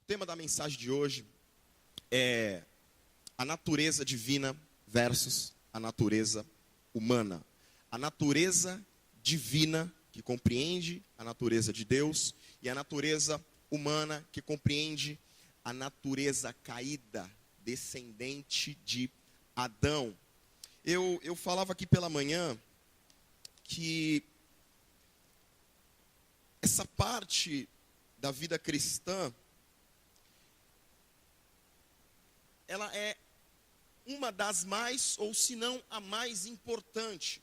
tema da mensagem de hoje é a natureza divina versus a natureza humana. A natureza divina que compreende a natureza de Deus e a natureza humana que compreende a natureza caída, descendente de Adão. Eu falava aqui pela manhã que essa parte da vida cristã, ela é uma das mais, ou se não a mais importante.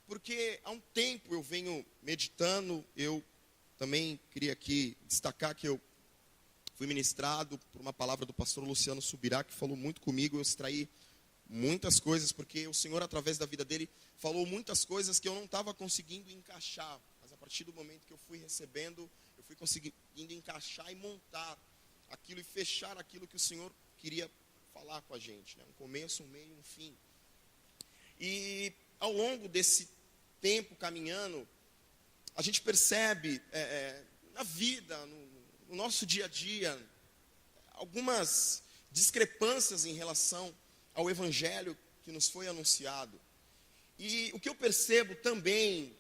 Porque há um tempo eu venho meditando, eu também queria aqui destacar que eu fui ministrado por uma palavra do pastor Luciano Subirá, que falou muito comigo, eu extraí muitas coisas, porque o Senhor, através da vida dele, falou muitas coisas que eu não estava conseguindo encaixar. Mas a partir do momento que eu fui recebendo, eu fui conseguindo encaixar e montar aquilo e fechar aquilo que o Senhor queria falar com a gente, né? Um começo, um meio, um fim. E ao longo desse tempo caminhando, a gente percebe na vida, no nosso dia a dia, algumas discrepâncias em relação ao evangelho que nos foi anunciado. E o que eu percebo também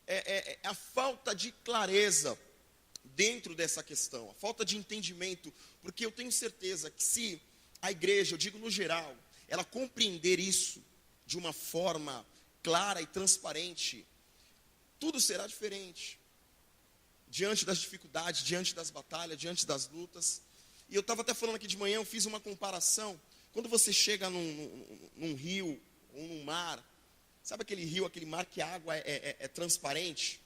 é a falta de clareza dentro dessa questão, a falta de entendimento, porque eu tenho certeza que se a igreja, eu digo no geral, ela compreender isso de uma forma clara e transparente, tudo será diferente. Diante das dificuldades, diante das batalhas, diante das lutas. E eu estava até falando aqui de manhã, eu fiz uma comparação. Quando você chega num rio ou num mar, sabe aquele rio, aquele mar que a água é transparente?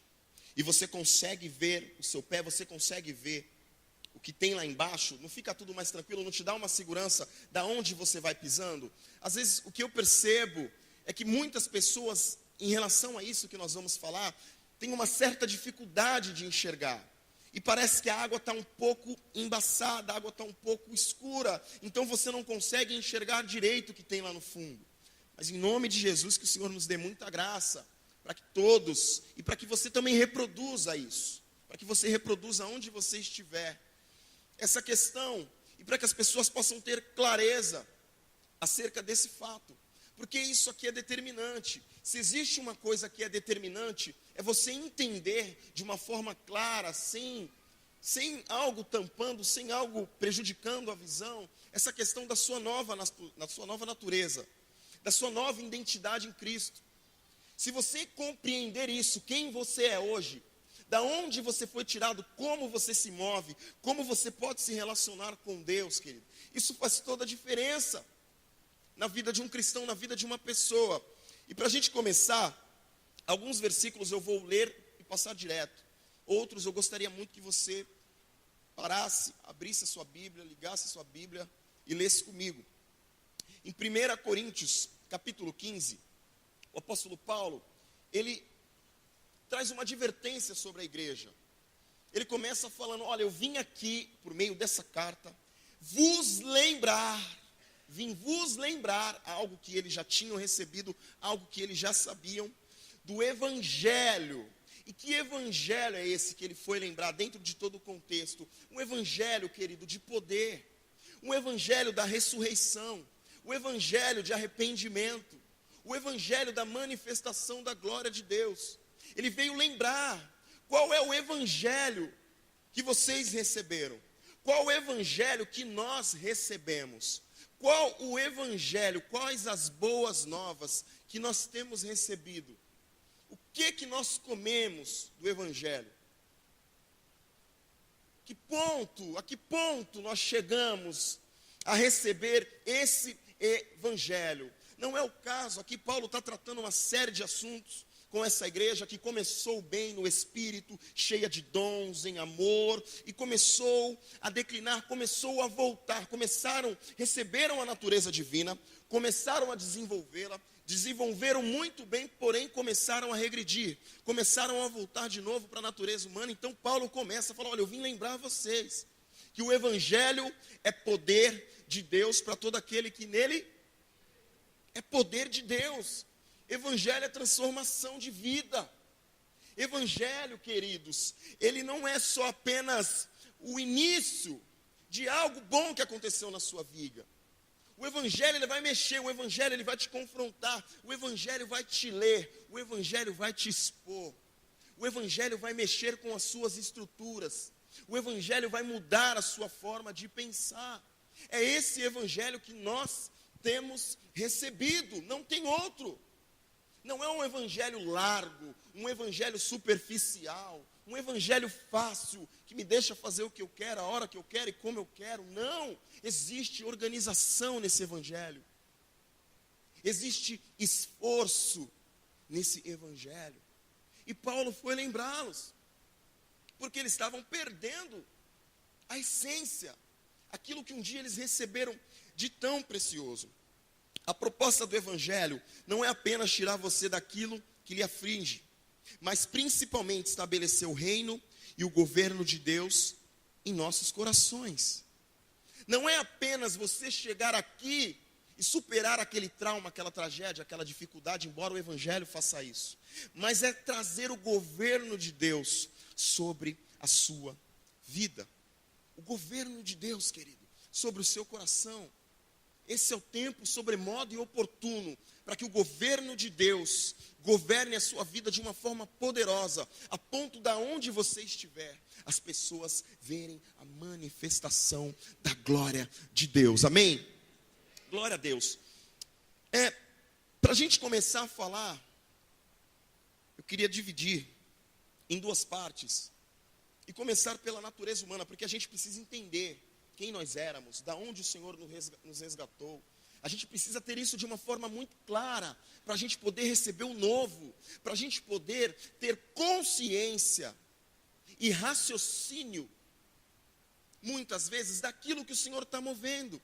E você consegue ver o seu pé, você consegue ver o que tem lá embaixo, não fica tudo mais tranquilo, não te dá uma segurança da onde você vai pisando? Às vezes o que eu percebo é que muitas pessoas, em relação a isso que nós vamos falar, têm uma certa dificuldade de enxergar. E parece que a água está um pouco embaçada, a água está um pouco escura, então você não consegue enxergar direito o que tem lá no fundo. Mas em nome de Jesus, que o Senhor nos dê muita graça, para que todos, e para que você também reproduza isso, para que você reproduza onde você estiver, essa questão, e para que as pessoas possam ter clareza acerca desse fato, porque isso aqui é determinante. Se existe uma coisa que é determinante, é você entender de uma forma clara, sem algo tampando, sem algo prejudicando a visão, essa questão da sua nova natureza, da sua nova identidade em Cristo. Se você compreender isso, quem você é hoje, da onde você foi tirado, como você se move, como você pode se relacionar com Deus, querido. Isso faz toda a diferença na vida de um cristão, na vida de uma pessoa. E para a gente começar, alguns versículos eu vou ler e passar direto. Outros eu gostaria muito que você parasse, abrisse a sua Bíblia, ligasse a sua Bíblia e lesse comigo. Em 1 Coríntios, capítulo 15, o apóstolo Paulo, ele traz uma advertência sobre a igreja. Ele começa falando, olha, eu vim aqui, por meio dessa carta, vim vos lembrar algo que eles já tinham recebido, algo que eles já sabiam, do evangelho. E que evangelho é esse que ele foi lembrar dentro de todo o contexto? Um evangelho, querido, de poder, um evangelho da ressurreição, o evangelho de arrependimento, o evangelho da manifestação da glória de Deus. Ele veio lembrar qual é o evangelho que vocês receberam, qual o evangelho que nós recebemos, qual o evangelho, quais as boas novas que nós temos recebido, o que nós comemos do evangelho, a que ponto nós chegamos a receber esse evangelho. Não é o caso, aqui Paulo está tratando uma série de assuntos com essa igreja que começou bem no espírito, cheia de dons, em amor, e começou a declinar, começou a voltar, receberam a natureza divina, começaram a desenvolvê-la, desenvolveram muito bem, porém começaram a regredir, começaram a voltar de novo para a natureza humana. Então Paulo começa a falar, olha, eu vim lembrar vocês, que o evangelho é poder de Deus para todo aquele que nele é poder de Deus. Evangelho é transformação de vida. Evangelho, queridos, ele não é só apenas o início de algo bom que aconteceu na sua vida. O evangelho ele vai mexer, o evangelho ele vai te confrontar, o evangelho vai te ler, o evangelho vai te expor. O evangelho vai mexer com as suas estruturas. O evangelho vai mudar a sua forma de pensar. É esse evangelho que nós temos recebido, não tem outro. Não é um evangelho largo, um evangelho superficial, um evangelho fácil, que me deixa fazer o que eu quero, a hora que eu quero e como eu quero. Não, existe organização nesse evangelho. Existe esforço nesse evangelho. E Paulo foi lembrá-los, porque eles estavam perdendo a essência, aquilo que um dia eles receberam de tão precioso. A proposta do evangelho não é apenas tirar você daquilo que lhe aflige, mas principalmente estabelecer o reino e o governo de Deus em nossos corações. Não é apenas você chegar aqui e superar aquele trauma, aquela tragédia, aquela dificuldade, embora o evangelho faça isso, mas é trazer o governo de Deus sobre a sua vida. O governo de Deus, querido, sobre o seu coração. Esse é o tempo sobremodo e oportuno para que o governo de Deus governe a sua vida de uma forma poderosa, a ponto de onde você estiver, as pessoas verem a manifestação da glória de Deus. Amém? Glória a Deus. Para a gente começar a falar, eu queria dividir em duas partes e começar pela natureza humana, porque a gente precisa entender quem nós éramos, da onde o Senhor nos resgatou. A gente precisa ter isso de uma forma muito clara, para a gente poder receber o novo, para a gente poder ter consciência e raciocínio, muitas vezes, daquilo que o Senhor está movendo.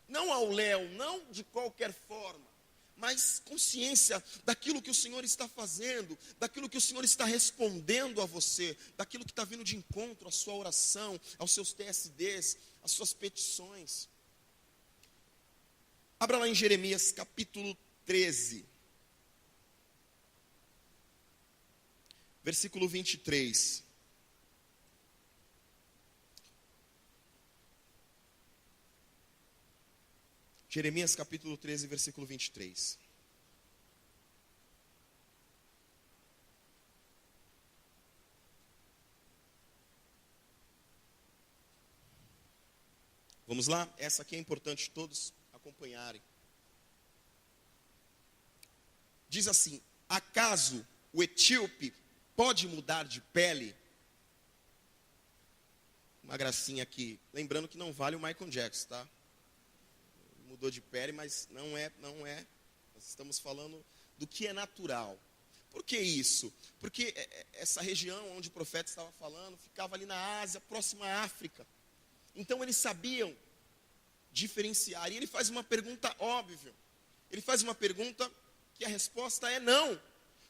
Não ao léu, não de qualquer forma, mas consciência daquilo que o Senhor está fazendo, daquilo que o Senhor está respondendo a você, daquilo que está vindo de encontro à sua oração, aos seus TSDs, às suas petições. Abra lá em Jeremias capítulo 13, versículo 23. Jeremias capítulo 13, versículo 23. Vamos lá? Essa aqui é importante todos acompanharem. Diz assim: acaso o etíope pode mudar de pele? Uma gracinha aqui. Lembrando que não vale o Michael Jackson, tá? Mudou de pele, mas não é. Nós estamos falando do que é natural. Por que isso? Porque essa região onde o profeta estava falando ficava ali na Ásia, próxima à África. Então eles sabiam diferenciar. E ele faz uma pergunta óbvia. Ele faz uma pergunta que a resposta é não.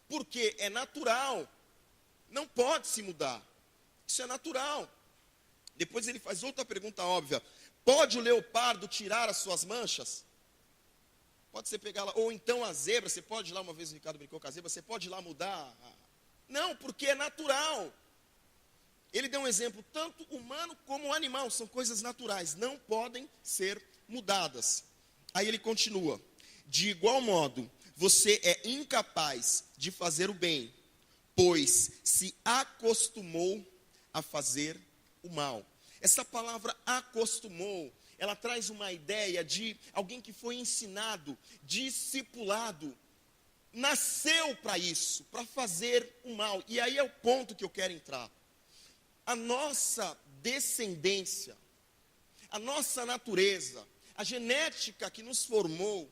Porque é natural. Não pode se mudar. Isso é natural. Depois ele faz outra pergunta óbvia. Pode o leopardo tirar as suas manchas? Pode você pegar lá, ou então a zebra, você pode ir lá, uma vez o Ricardo brincou com a zebra, você pode ir lá mudar? Não, porque é natural. Ele deu um exemplo, tanto humano como animal, são coisas naturais, não podem ser mudadas. Aí ele continua, de igual modo, você é incapaz de fazer o bem, pois se acostumou a fazer o mal. Essa palavra acostumou, ela traz uma ideia de alguém que foi ensinado, discipulado, nasceu para isso, para fazer o mal. E aí é o ponto que eu quero entrar. A nossa descendência, a nossa natureza, a genética que nos formou,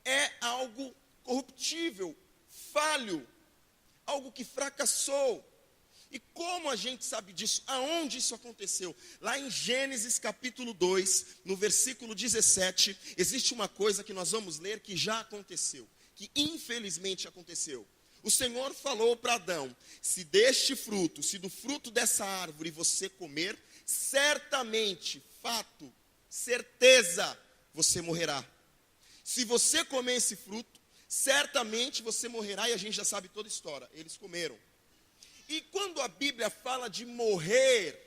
é algo corruptível, falho, algo que fracassou. E como a gente sabe disso? Aonde isso aconteceu? Lá em Gênesis capítulo 2, no versículo 17, existe uma coisa que nós vamos ler que já aconteceu, que infelizmente aconteceu. O Senhor falou para Adão, se deste fruto, se do fruto dessa árvore você comer, certamente, fato, certeza, você morrerá. Se você comer esse fruto, certamente você morrerá, e a gente já sabe toda a história, eles comeram. E quando a Bíblia fala de morrer,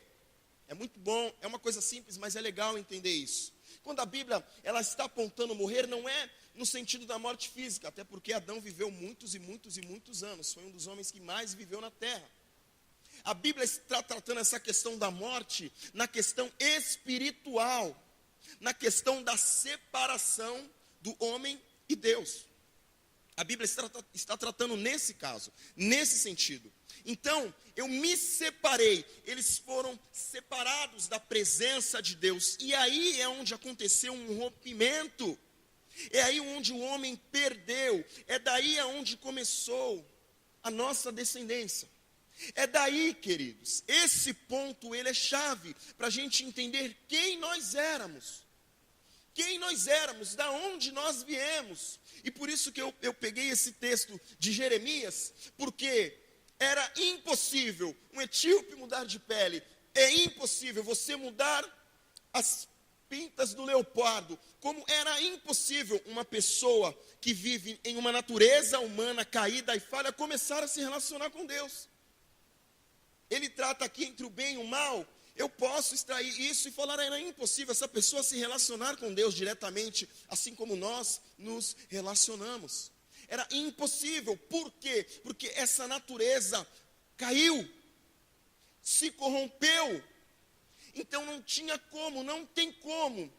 É muito bom, é uma coisa simples, mas é legal entender isso. Quando a Bíblia ela está apontando morrer, não é no sentido da morte física, até porque Adão viveu muitos e muitos e muitos anos, foi um dos homens que mais viveu na terra. A Bíblia está tratando essa questão da morte na questão espiritual, na questão da separação do homem e Deus. A Bíblia está tratando nesse caso, nesse sentido. Então, eu me separei, eles foram separados da presença de Deus. E aí é onde aconteceu um rompimento. É aí onde o homem perdeu. É daí onde começou a nossa descendência. É daí, queridos, esse ponto ele é chave para a gente entender quem nós éramos. Quem nós éramos, da onde nós viemos. E por isso que eu peguei esse texto de Jeremias, porque era impossível um etíope mudar de pele. É impossível você mudar as pintas do leopardo. Como era impossível uma pessoa que vive em uma natureza humana caída e falha começar a se relacionar com Deus. Ele trata aqui entre o bem e o mal. Eu posso extrair isso e falar, era impossível essa pessoa se relacionar com Deus diretamente, assim como nós nos relacionamos. Era impossível, por quê? Porque essa natureza caiu, se corrompeu, então não tinha como, não tem como.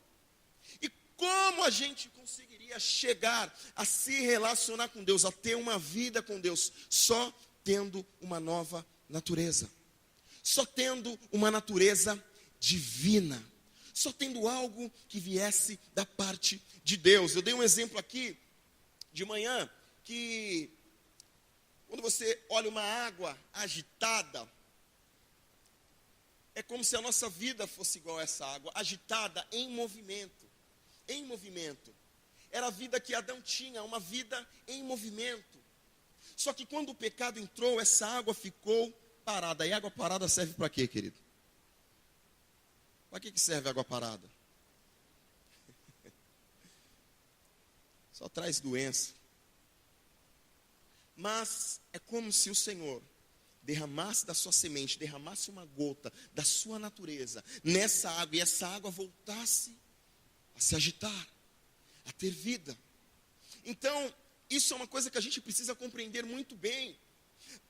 E como a gente conseguiria chegar a se relacionar com Deus, a ter uma vida com Deus, só tendo uma nova natureza? Só tendo uma natureza divina, só tendo algo que viesse da parte de Deus. Eu dei um exemplo aqui de manhã, que quando você olha uma água agitada, é como se a nossa vida fosse igual a essa água, agitada em movimento, em movimento. Era a vida que Adão tinha, uma vida em movimento. Só que quando o pecado entrou, essa água ficou parada. E água parada serve para quê, querido? Para que serve água parada? Só traz doença. Mas é como se o Senhor derramasse da sua semente, derramasse uma gota da sua natureza nessa água, e essa água voltasse a se agitar, a ter vida. Então, isso é uma coisa que a gente precisa compreender muito bem.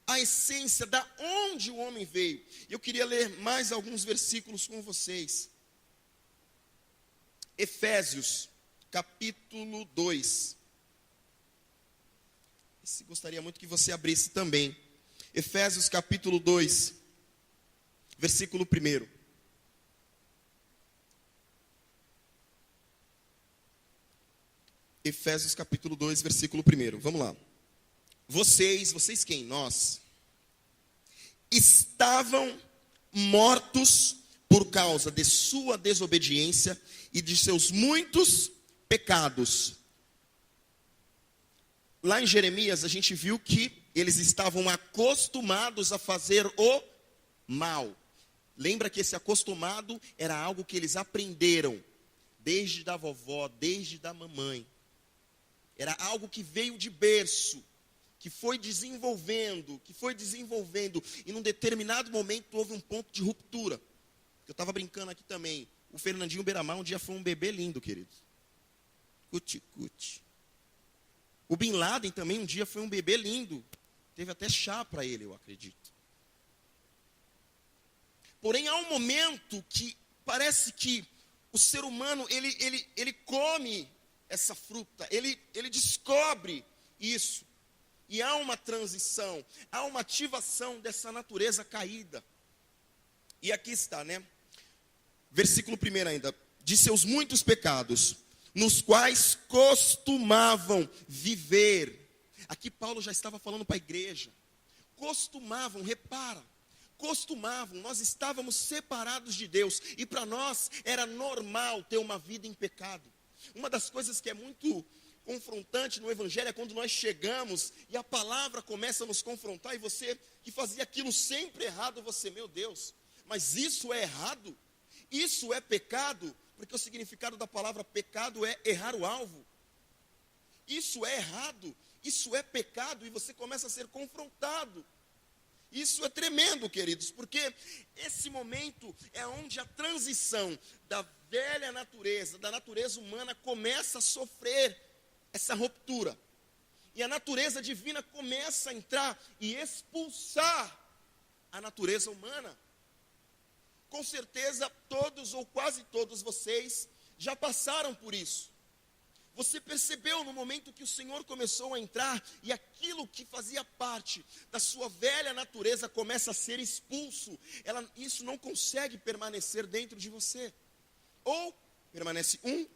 A essência da onde o homem veio. Eu queria ler mais alguns versículos com vocês. Efésios, capítulo 2. Gostaria muito que você abrisse também. Efésios, capítulo 2, versículo 1. Efésios, capítulo 2, versículo 1. Vamos lá. Vocês quem? Nós. Estavam mortos por causa de sua desobediência e de seus muitos pecados. Lá em Jeremias a gente viu que eles estavam acostumados a fazer o mal. Lembra que esse acostumado era algo que eles aprenderam desde da vovó, desde da mamãe. Era algo que veio de berço, que foi desenvolvendo, e num determinado momento houve um ponto de ruptura. Eu estava brincando aqui também, o Fernandinho Beiramar um dia foi um bebê lindo, queridos. Cuti. O Bin Laden também um dia foi um bebê lindo, teve até chá para ele, eu acredito. Porém, há um momento que parece que o ser humano, ele come essa fruta, ele descobre isso. E há uma transição, há uma ativação dessa natureza caída. E aqui está, né? Versículo 1 ainda. De seus muitos pecados, nos quais costumavam viver. Aqui Paulo já estava falando para a igreja. Costumavam, repara. Costumavam, nós estávamos separados de Deus. E para nós era normal ter uma vida em pecado. Uma das coisas que é muito confrontante no evangelho é quando nós chegamos e a palavra começa a nos confrontar, e você que fazia aquilo sempre errado, você, meu Deus, mas isso é errado? Isso é pecado? Porque o significado da palavra pecado é errar o alvo. Isso é errado, isso é pecado, e você começa a ser confrontado. Isso é tremendo, queridos, porque esse momento é onde a transição da velha natureza, da natureza humana, começa a sofrer essa ruptura. E a natureza divina começa a entrar e expulsar a natureza humana. Com certeza, todos ou quase todos vocês já passaram por isso. Você percebeu no momento que o Senhor começou a entrar e aquilo que fazia parte da sua velha natureza começa a ser expulso. Isso não consegue permanecer dentro de você. Ou permanece um,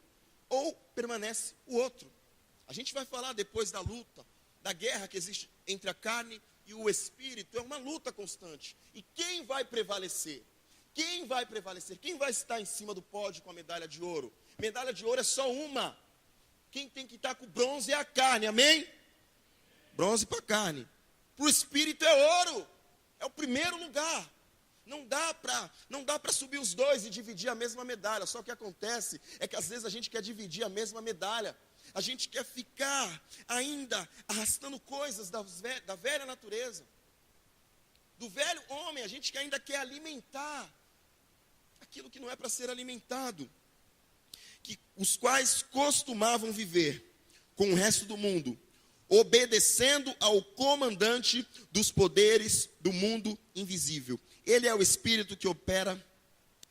ou permanece o outro. A gente vai falar depois da luta, da guerra que existe entre a carne e o espírito. É uma luta constante. E quem vai prevalecer? Quem vai prevalecer? Quem vai estar em cima do pódio com a medalha de ouro? Medalha de ouro é só uma. Quem tem que estar com bronze é a carne, amém? Bronze para a carne. Para o espírito é ouro. É o primeiro lugar. Não dá para subir os dois e dividir a mesma medalha. Só que o que acontece é que às vezes a gente quer dividir a mesma medalha. A gente quer ficar ainda arrastando coisas da velha natureza. Do velho homem, a gente ainda quer alimentar aquilo que não é para ser alimentado. Os quais costumavam viver com o resto do mundo, obedecendo ao comandante dos poderes do mundo invisível. Ele é o Espírito que opera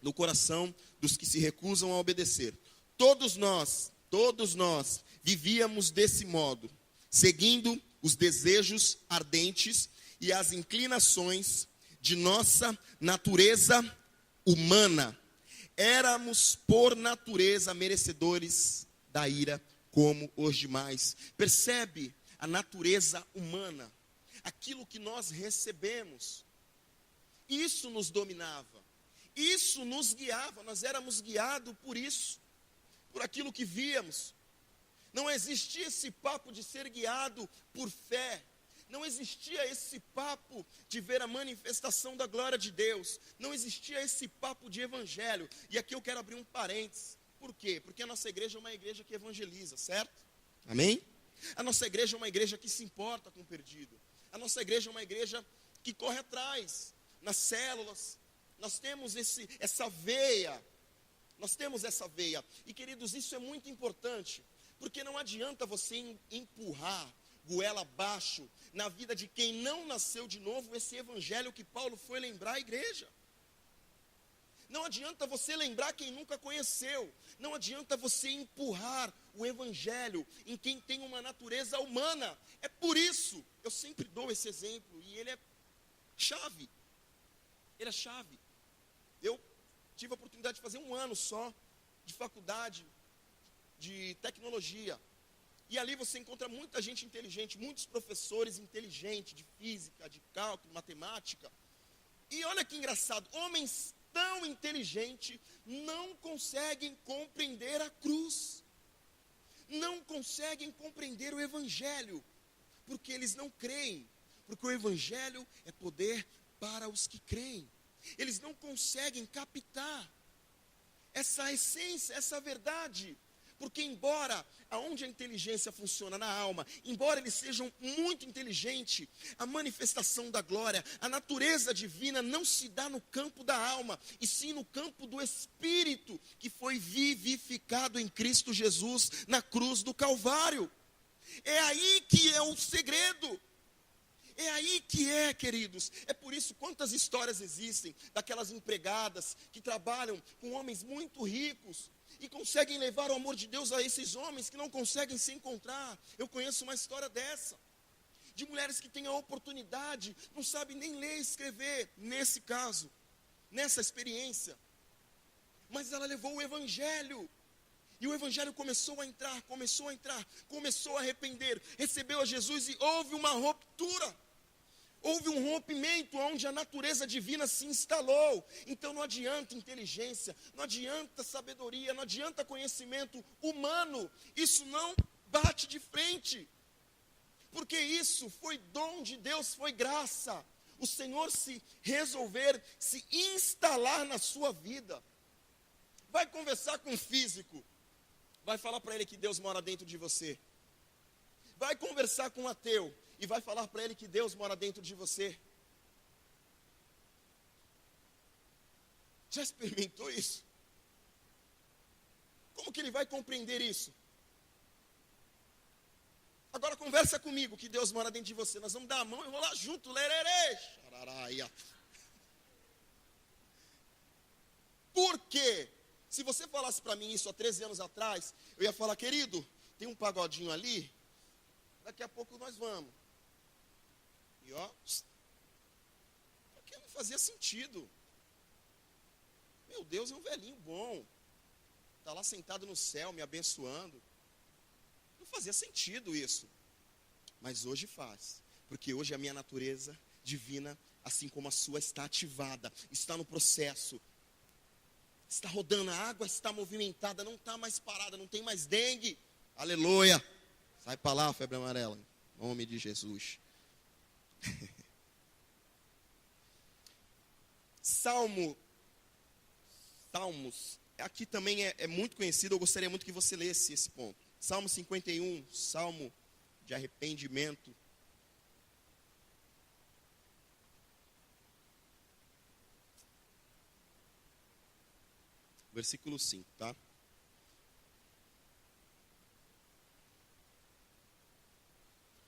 no coração dos que se recusam a obedecer. Todos nós vivíamos desse modo, seguindo os desejos ardentes e as inclinações de nossa natureza humana. Éramos, por natureza, merecedores da ira, como os demais. Percebe a natureza humana, aquilo que nós recebemos. Isso nos dominava, isso nos guiava, nós éramos guiados por isso, por aquilo que víamos. Não existia esse papo de ser guiado por fé. Não existia esse papo de ver a manifestação da glória de Deus. Não existia esse papo de evangelho. E aqui eu quero abrir um parênteses. Por quê? Porque a nossa igreja é uma igreja que evangeliza, certo? Amém? A nossa igreja é uma igreja que se importa com o perdido. A nossa igreja é uma igreja que corre atrás, nas células. Nós temos essa veia. Nós temos essa veia. E queridos, isso é muito importante. Porque não adianta você empurrar goela abaixo na vida de quem não nasceu de novo esse evangelho que Paulo foi lembrar à igreja. Não adianta você lembrar quem nunca conheceu. Não adianta você empurrar o evangelho em quem tem uma natureza humana. É por isso, eu sempre dou esse exemplo e ele é chave. Ele é chave. Eu tive a oportunidade de fazer 1 ano só de faculdade de tecnologia. E ali você encontra muita gente inteligente, muitos professores inteligentes de física, de cálculo, matemática. E olha que engraçado, homens tão inteligentes não conseguem compreender a cruz. Não conseguem compreender o evangelho, porque eles não creem. Porque o evangelho é poder para os que creem. Eles não conseguem captar essa essência, essa verdade. Porque embora aonde a inteligência funciona na alma, embora eles sejam muito inteligentes, a manifestação da glória, a natureza divina não se dá no campo da alma, e sim no campo do espírito, que foi vivificado em Cristo Jesus na cruz do Calvário. É aí que é o segredo. É aí que é, queridos. É por isso quantas histórias existem daquelas empregadas que trabalham com homens muito ricos e conseguem levar o amor de Deus a esses homens que não conseguem se encontrar. Eu conheço uma história dessa, de mulheres que têm a oportunidade, não sabem nem ler e escrever, nesse caso, nessa experiência. Mas ela levou o evangelho, e o evangelho começou a entrar, começou a arrepender, recebeu a Jesus e houve uma ruptura. Houve um rompimento onde a natureza divina se instalou. Então não adianta inteligência, não adianta sabedoria, não adianta conhecimento humano. Isso não bate de frente. Porque isso foi dom de Deus, foi graça. O Senhor se resolver, se instalar na sua vida. Vai conversar com um físico. Vai falar para ele que Deus mora dentro de você. Vai conversar com um ateu. E vai falar para ele que Deus mora dentro de você. Já experimentou isso? Como que ele vai compreender isso? Agora conversa comigo, que Deus mora dentro de você. Nós vamos dar a mão e rolar junto. Lererê, xararaia. Por quê? Se você falasse para mim isso há 13 anos atrás, eu ia falar, querido, tem um pagodinho ali, daqui a pouco nós vamos. E ó, porque não fazia sentido. Meu Deus, é um velhinho bom. Está lá sentado no céu, me abençoando. Não fazia sentido isso. Mas hoje faz. Porque hoje a minha natureza divina, assim como a sua, está ativada. Está no processo. Está rodando, a água está movimentada, não está mais parada, não tem mais dengue. Aleluia. Sai para lá, febre amarela. Em nome de Jesus. Salmos. Aqui também é muito conhecido, eu gostaria muito que você lesse esse ponto. Salmo 51, salmo de arrependimento. Versículo 5, tá?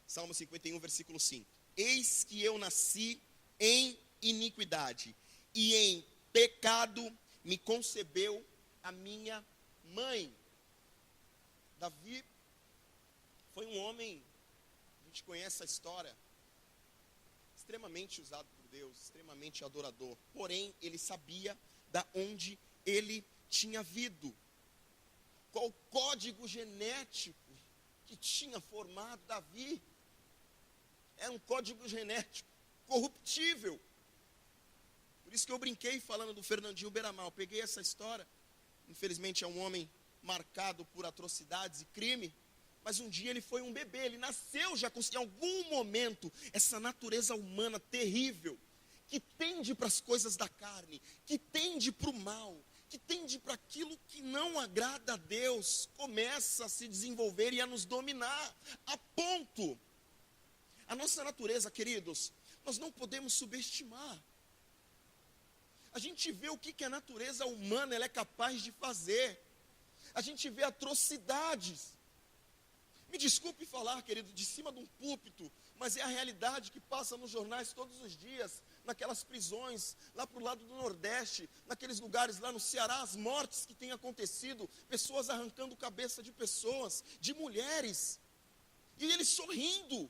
Salmo 51, versículo 5. Eis que eu nasci em iniquidade, e em pecado me concebeu a minha mãe. Davi foi um homem, a gente conhece a história, extremamente usado por Deus, extremamente adorador. Porém, ele sabia da onde ele tinha vindo. Qual o código genético que tinha formado Davi? Era um código genético corruptível. Por isso que eu brinquei falando do Fernandinho Beiramar. Eu peguei essa história. Infelizmente é um homem marcado por atrocidades e crime. Mas um dia ele foi um bebê. Ele nasceu já com, em algum momento, essa natureza humana terrível, que tende para as coisas da carne, que tende para o mal, que tende para aquilo que não agrada a Deus, começa a se desenvolver e a nos dominar, a ponto. A nossa natureza, queridos, nós não podemos subestimar. A gente vê o que a natureza humana ela é capaz de fazer. A gente vê atrocidades. Me desculpe falar, querido, de cima de um púlpito, mas é a realidade que passa nos jornais todos os dias, naquelas prisões, lá para o lado do Nordeste, naqueles lugares lá no Ceará, as mortes que têm acontecido, pessoas arrancando cabeça de pessoas, de mulheres, e eles sorrindo.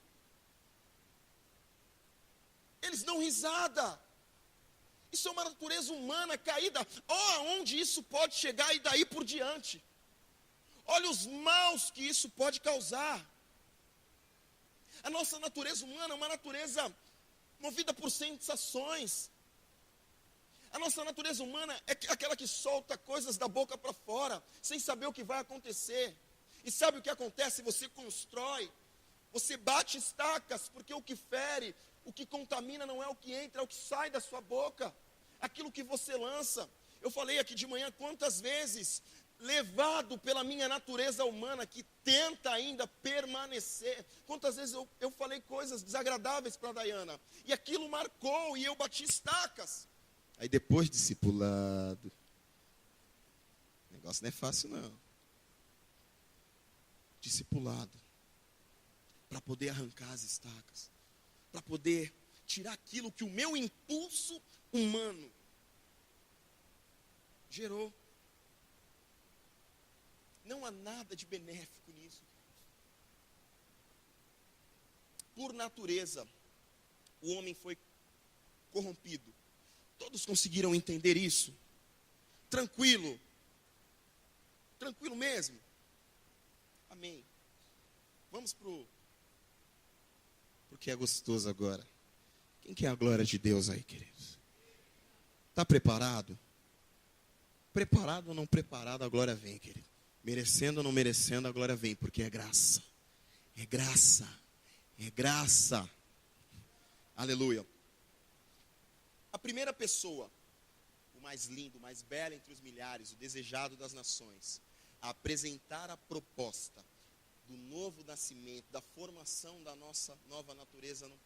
Eles dão risada. Isso é uma natureza humana caída. Olha aonde isso pode chegar e daí por diante. Olha os maus que isso pode causar. A nossa natureza humana é uma natureza movida por sensações. A nossa natureza humana é aquela que solta coisas da boca para fora, sem saber o que vai acontecer. E sabe o que acontece? Você constrói, você bate estacas, porque o que fere, o que contamina não é o que entra, é o que sai da sua boca. Aquilo que você lança. Eu falei aqui de manhã quantas vezes, levado pela minha natureza humana, que tenta ainda permanecer. Quantas vezes eu falei coisas desagradáveis para a Dayana. E aquilo marcou e eu bati estacas. Aí depois discipulado. O negócio não é fácil não. Discipulado. Para poder arrancar as estacas. Para poder tirar aquilo que o meu impulso humano gerou. Não há nada de benéfico nisso. Por natureza, o homem foi corrompido. Todos conseguiram entender isso? Tranquilo. Tranquilo mesmo? Amém. Vamos porque é gostoso agora. Quem quer a glória de Deus aí, queridos? Está preparado? Preparado ou não preparado, a glória vem, querido. Merecendo ou não merecendo, a glória vem, porque é graça. É graça. É graça. Aleluia. A primeira pessoa, o mais lindo, o mais belo entre os milhares, o desejado das nações, a apresentar a proposta do novo nascimento, da formação da nossa nova natureza, não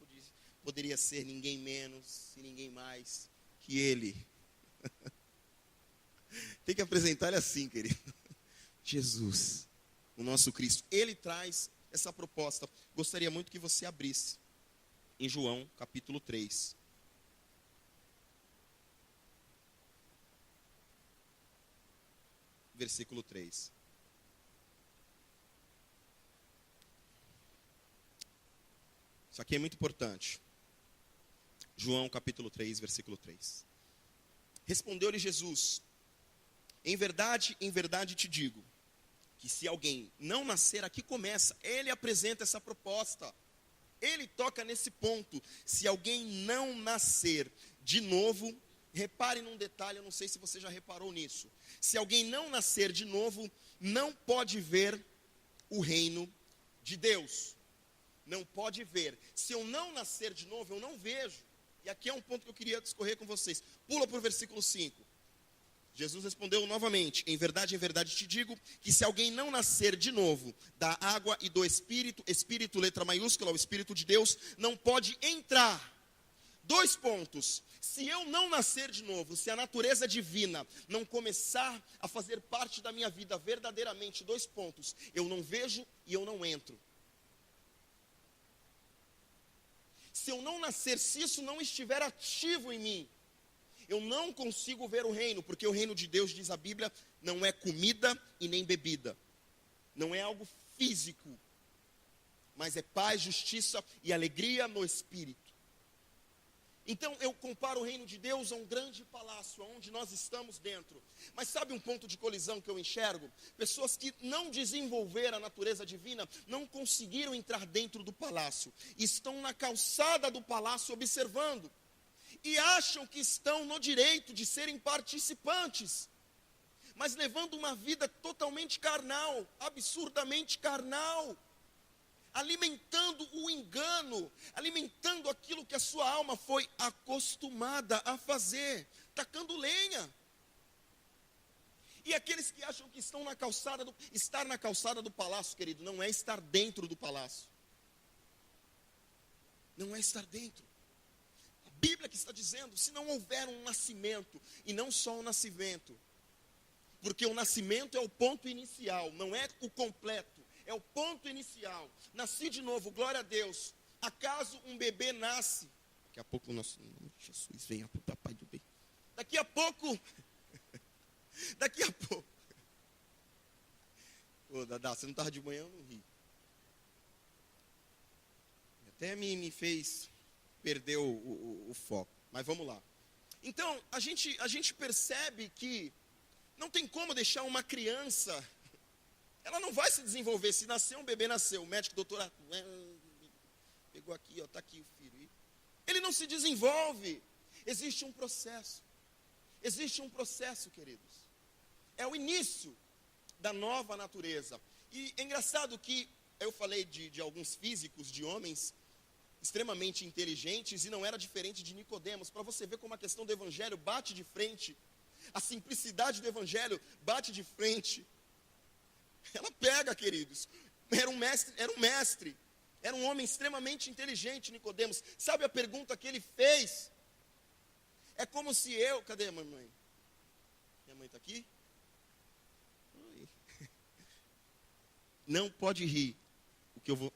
poderia ser ninguém menos e ninguém mais que Ele. Tem que apresentar ele assim, querido. Jesus, o nosso Cristo, ele traz essa proposta. Gostaria muito que você abrisse em João capítulo 3. Versículo 3. Isso aqui é muito importante. João capítulo 3, versículo 3. Respondeu-lhe Jesus: em verdade te digo, que se alguém não nascer, aqui começa, ele apresenta essa proposta. Ele toca nesse ponto. Se alguém não nascer de novo, repare num detalhe, eu não sei se você já reparou nisso. Se alguém não nascer de novo, não pode ver o reino de Deus. Não pode ver. Se eu não nascer de novo, eu não vejo. E aqui é um ponto que eu queria discorrer com vocês. Pula para o versículo 5. Jesus respondeu novamente: em verdade te digo, que se alguém não nascer de novo da água e do Espírito, Espírito, letra maiúscula, o Espírito de Deus, não pode entrar. 2 pontos. Se eu não nascer de novo, se a natureza divina não começar a fazer parte da minha vida verdadeiramente, 2 pontos. Eu não vejo e eu não entro. Se eu não nascer, se isso não estiver ativo em mim, eu não consigo ver o reino, porque o reino de Deus, diz a Bíblia, não é comida e nem bebida. Não é algo físico, mas é paz, justiça e alegria no Espírito. Então eu comparo o reino de Deus a um grande palácio, onde nós estamos dentro. Mas sabe um ponto de colisão que eu enxergo? Pessoas que não desenvolveram a natureza divina, não conseguiram entrar dentro do palácio. Estão na calçada do palácio observando. E acham que estão no direito de serem participantes. Mas levando uma vida totalmente carnal, absurdamente carnal. Alimentando o engano, alimentando aquilo que a sua alma foi acostumada a fazer, tacando lenha. E aqueles que acham que estão na calçada estar na calçada do palácio, querido, não é estar dentro do palácio. Não é estar dentro. A Bíblia que está dizendo, se não houver um nascimento, e não só um nascimento, porque o nascimento é o ponto inicial, não é o completo. É o ponto inicial. Nasci de novo, glória a Deus. Acaso um bebê nasce? Daqui a pouco o nosso Jesus venha para o papai do bem. Daqui a pouco. Ô, Dadá, você não estava de manhã, eu não ri. Até me fez perder o foco. Mas vamos lá. Então, a gente percebe que não tem como deixar uma criança. Ela não vai se desenvolver. Se nascer um bebê, nasceu. O médico, doutor, pegou aqui, ó, está aqui o filho. Ele não se desenvolve. Existe um processo. Existe um processo, queridos. É o início da nova natureza. E é engraçado que eu falei de alguns físicos, de homens extremamente inteligentes, e não era diferente de Nicodemos. Para você ver como a questão do evangelho bate de frente. A simplicidade do evangelho bate de frente. Ela pega, queridos. Era um mestre. Era um homem extremamente inteligente, Nicodemos. Sabe a pergunta que ele fez? É como se eu... Cadê a mamãe? Minha mãe está aqui? Oi. Não pode rir. O que eu vou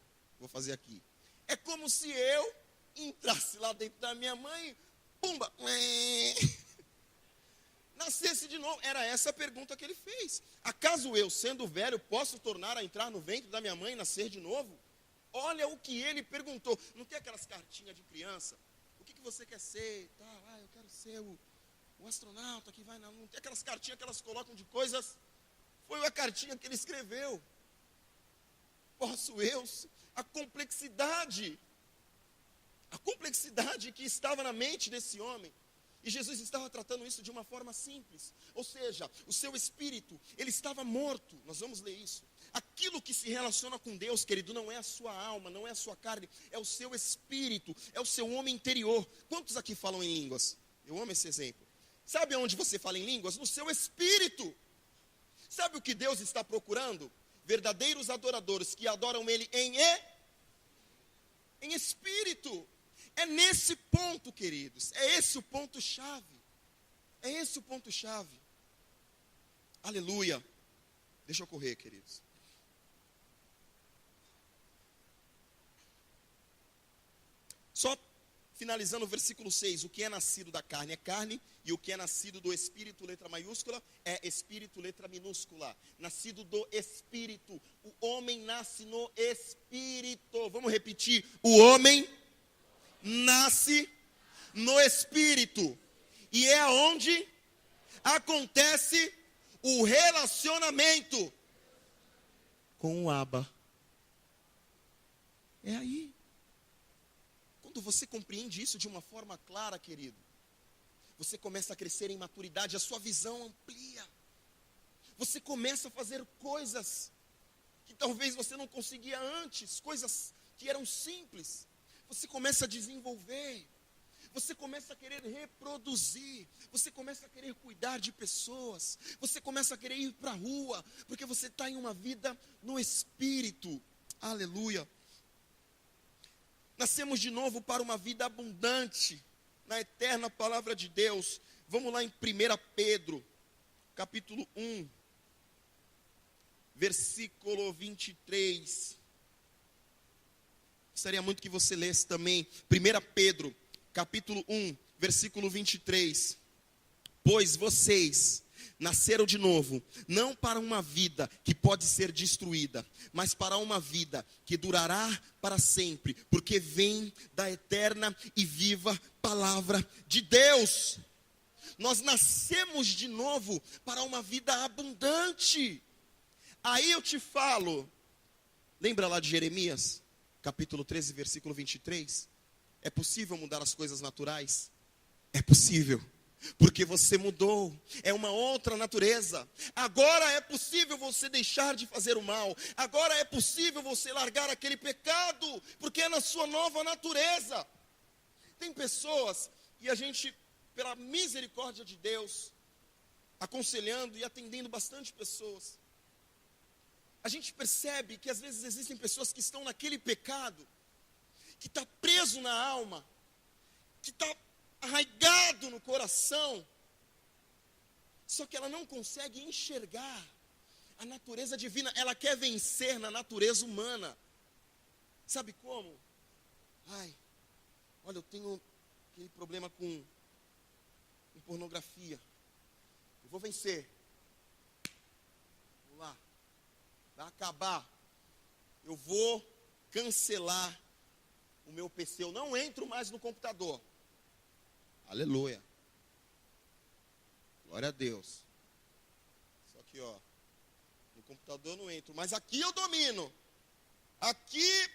fazer aqui. É como se eu entrasse lá dentro da minha mãe, pumba, nascesse de novo. Era essa a pergunta que ele fez. Acaso eu, sendo velho, posso tornar a entrar no ventre da minha mãe e nascer de novo? Olha o que ele perguntou. Não tem aquelas cartinhas de criança? O que você quer ser? Eu quero ser o astronauta que vai na Lua. Não tem aquelas cartinhas que elas colocam de coisas? Foi a cartinha que ele escreveu. Posso eu? A complexidade que estava na mente desse homem. E Jesus estava tratando isso de uma forma simples. Ou seja, o seu espírito, ele estava morto. Nós vamos ler isso. Aquilo que se relaciona com Deus, querido, não é a sua alma, não é a sua carne, é o seu espírito, é o seu homem interior. Quantos aqui falam em línguas? Eu amo esse exemplo. Sabe onde você fala em línguas? No seu espírito. Sabe o que Deus está procurando? Verdadeiros adoradores que adoram Ele em espírito. É nesse ponto, queridos. É esse o ponto-chave. É esse o ponto-chave. Aleluia. Deixa eu correr, queridos. Só finalizando o versículo 6, o que é nascido da carne é carne, e o que é nascido do Espírito, letra maiúscula, é Espírito, letra minúscula. Nascido do Espírito, o homem nasce no Espírito. Vamos repetir, o homem nasce no Espírito, e é onde acontece o relacionamento com o Abba. É aí. Quando você compreende isso de uma forma clara, querido, você começa a crescer em maturidade, a sua visão amplia. Você começa a fazer coisas que talvez você não conseguia antes, coisas que eram simples. Você começa a desenvolver, você começa a querer reproduzir, você começa a querer cuidar de pessoas, você começa a querer ir para a rua, porque você está em uma vida no Espírito. Aleluia. Nascemos de novo para uma vida abundante, na eterna palavra de Deus. Vamos lá em 1 Pedro, capítulo 1, versículo 23. Gostaria muito que você lesse também, 1 Pedro, capítulo 1, versículo 23. Pois vocês nasceram de novo, não para uma vida que pode ser destruída, mas para uma vida que durará para sempre, porque vem da eterna e viva palavra de Deus. Nós nascemos de novo para uma vida abundante. Aí eu te falo, lembra lá de Jeremias, capítulo 13, versículo 23? É possível mudar as coisas naturais? É possível. Porque você mudou, é uma outra natureza. Agora é possível você deixar de fazer o mal. Agora é possível você largar aquele pecado, porque é na sua nova natureza. Tem pessoas, e a gente, pela misericórdia de Deus, aconselhando e atendendo bastante pessoas, a gente percebe que às vezes existem pessoas que estão naquele pecado, que está preso na alma, que está arraigado no coração, só que ela não consegue enxergar a natureza divina. Ela quer vencer na natureza humana. Sabe como? Olha, eu tenho aquele problema com pornografia. Eu vou vencer. Vamos lá. Vai acabar. Eu vou cancelar o meu PC. Eu não entro mais no computador. Aleluia. Glória a Deus. Só que, no computador eu não entro, mas aqui eu domino. Aqui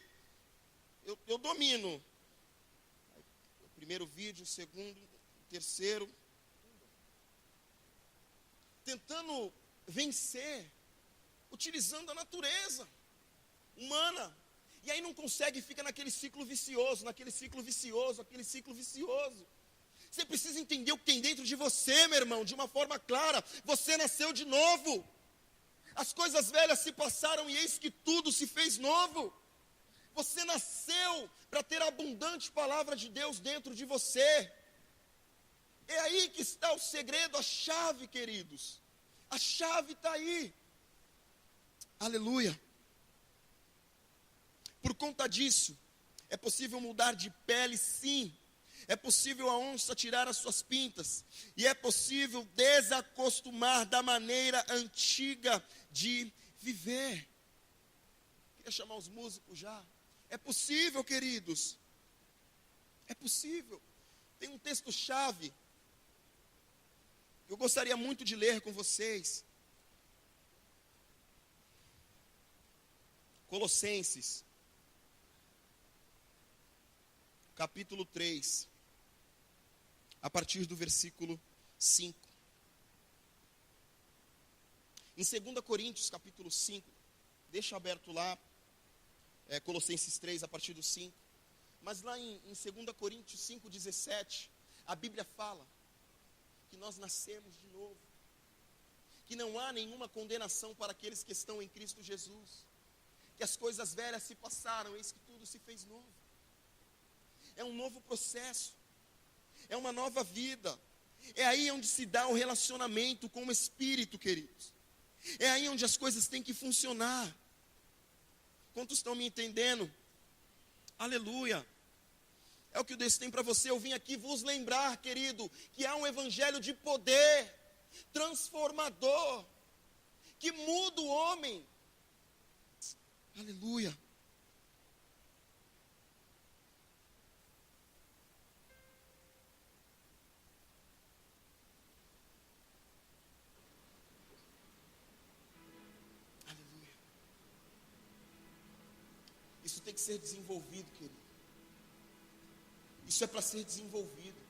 eu domino. O primeiro vídeo, o segundo, o terceiro. Tentando vencer, utilizando a natureza humana. E aí não consegue, fica naquele ciclo vicioso, Você precisa entender o que tem dentro de você, meu irmão, de uma forma clara. Você nasceu de novo. As coisas velhas se passaram e eis que tudo se fez novo. Você nasceu para ter a abundante palavra de Deus dentro de você. É aí que está o segredo, a chave, queridos. A chave está aí. Aleluia. Por conta disso, é possível mudar de pele, sim. É possível a onça tirar as suas pintas. E é possível desacostumar da maneira antiga de viver. Queria chamar os músicos já. É possível, queridos. É possível. Tem um texto-chave que eu gostaria muito de ler com vocês. Colossenses, capítulo 3. A partir do versículo 5. Em 2 Coríntios, capítulo 5, deixa aberto lá, Colossenses 3, a partir do 5. Mas lá em 2 Coríntios 5, 17, a Bíblia fala que nós nascemos de novo. Que não há nenhuma condenação para aqueles que estão em Cristo Jesus. Que as coisas velhas se passaram, eis que tudo se fez novo. É um novo processo. É uma nova vida. É aí onde se dá o relacionamento com o Espírito, queridos. É aí onde as coisas têm que funcionar. Quantos estão me entendendo? Aleluia. É o que Deus tem para você. Eu vim aqui vos lembrar, querido, que há um evangelho de poder, transformador, que muda o homem. Aleluia. Aleluia. Isso tem que ser desenvolvido, querido. Isso é para ser desenvolvido.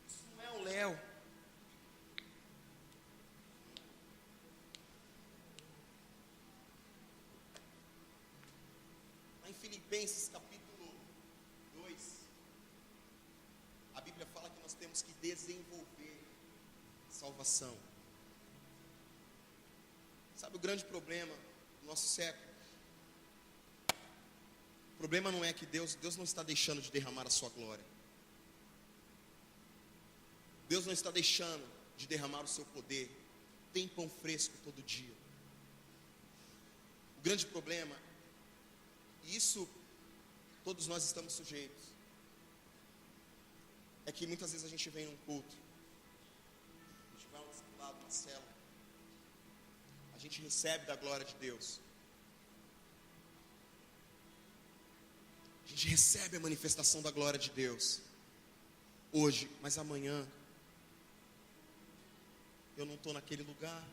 Isso não é o Léo. Lá em Filipenses capítulo 2, a Bíblia fala que nós temos que desenvolver a salvação. Sabe o grande problema do nosso século? O problema não é que Deus não está deixando de derramar a sua glória. Deus não está deixando de derramar o seu poder. Tem pão fresco todo dia. O grande problema, e isso todos nós estamos sujeitos, é que muitas vezes a gente vem num culto, a gente vai um lado, uma célula, a gente recebe da glória de Deus. A gente recebe a manifestação da glória de Deus hoje, mas amanhã eu não estou naquele lugar.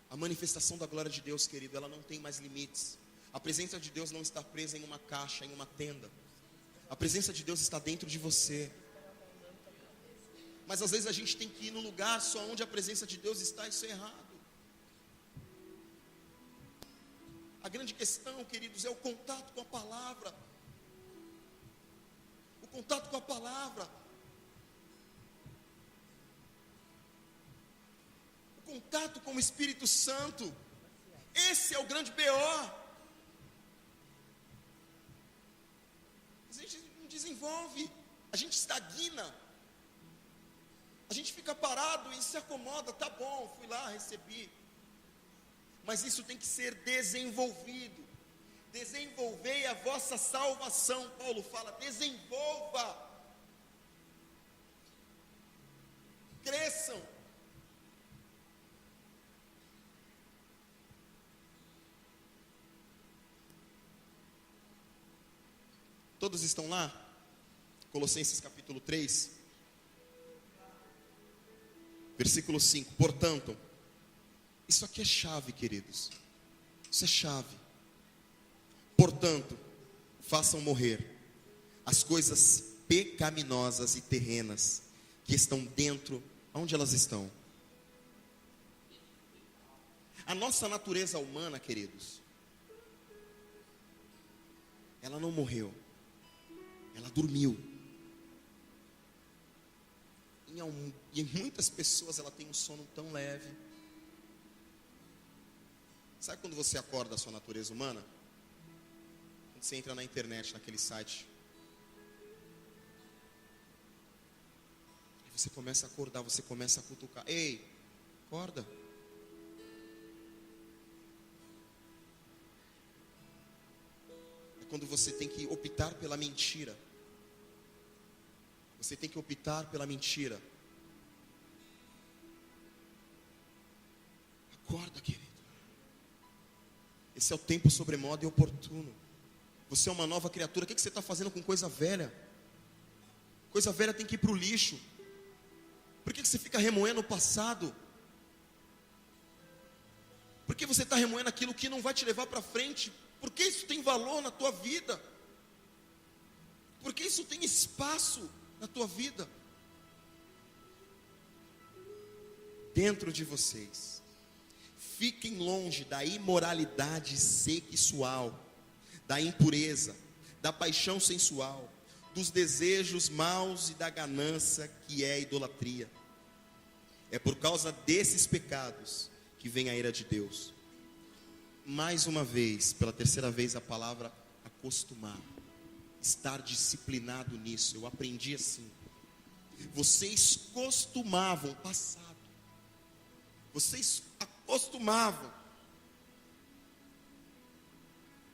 A manifestação da glória de Deus, querido, ela não tem mais limites. A presença de Deus não está presa em uma caixa, em uma tenda. A presença de Deus está dentro de você. Mas às vezes a gente tem que ir no lugar só onde a presença de Deus está, isso é errado. A grande questão, queridos, é o contato com a palavra. O contato com a palavra. O contato com o Espírito Santo. Esse é o grande BO. A gente não desenvolve. A gente estagna. A gente fica parado e se acomoda. Tá bom, fui lá, recebi. Mas isso tem que ser desenvolvido. Desenvolvei a vossa salvação. Paulo fala, desenvolva. Cresçam. Todos estão lá? Colossenses capítulo 3, versículo 5. Portanto, isso aqui é chave, queridos. Isso é chave. Portanto, façam morrer as coisas pecaminosas e terrenas que estão dentro. Onde elas estão? A nossa natureza humana, queridos, ela não morreu. Ela dormiu. E em muitas pessoas ela tem um sono tão leve. Sabe quando você acorda a sua natureza humana? Quando você entra na internet, naquele site. Aí você começa a acordar, você começa a cutucar. Ei, acorda. É quando você tem que optar pela mentira. Você tem que optar pela mentira. Acorda, querido. Esse é o tempo sobremodo e oportuno. Você é uma nova criatura. O que você está fazendo com coisa velha? Coisa velha tem que ir para o lixo. Por que você fica remoendo o passado? Por que você está remoendo aquilo que não vai te levar para frente? Por que isso tem valor na tua vida? Por que isso tem espaço na tua vida? Dentro de vocês. Fiquem longe da imoralidade sexual, da impureza, da paixão sensual, dos desejos maus e da ganância que é a idolatria. É por causa desses pecados que vem a ira de Deus. Mais uma vez, pela terceira vez, a palavra acostumar. Estar disciplinado nisso. Eu aprendi assim. vocês costumavam, passado, vocês acostumavam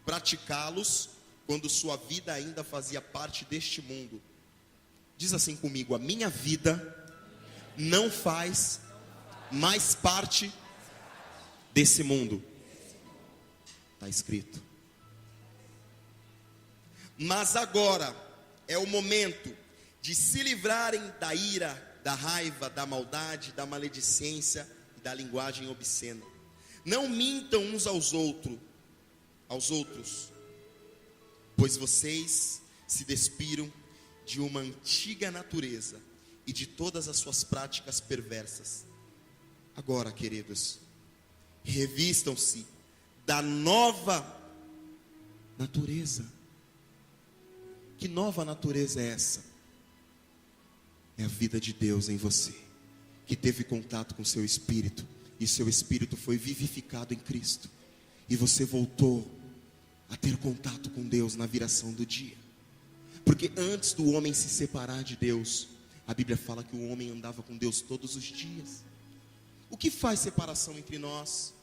praticá-los quando sua vida ainda fazia parte deste mundo. Diz assim comigo: a minha vida não faz mais parte desse mundo. Está escrito. Mas agora é o momento de se livrarem da ira, da raiva, da maldade, da maledicência e da linguagem obscena. Não mintam uns aos outros, pois vocês se despiram de uma antiga natureza e de todas as suas práticas perversas. Agora, queridos, revistam-se da nova natureza. Que nova natureza é essa? É a vida de Deus em você, que teve contato com seu espírito, e seu espírito foi vivificado em Cristo, e você voltou a ter contato com Deus na viração do dia. Porque antes do homem se separar de Deus, a Bíblia fala que o homem andava com Deus todos os dias. O que faz separação entre nós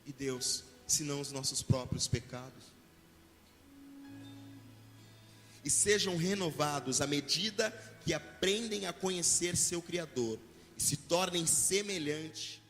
e Deus, senão os nossos próprios pecados? E sejam renovados à medida que aprendem a conhecer seu Criador, e se tornem semelhante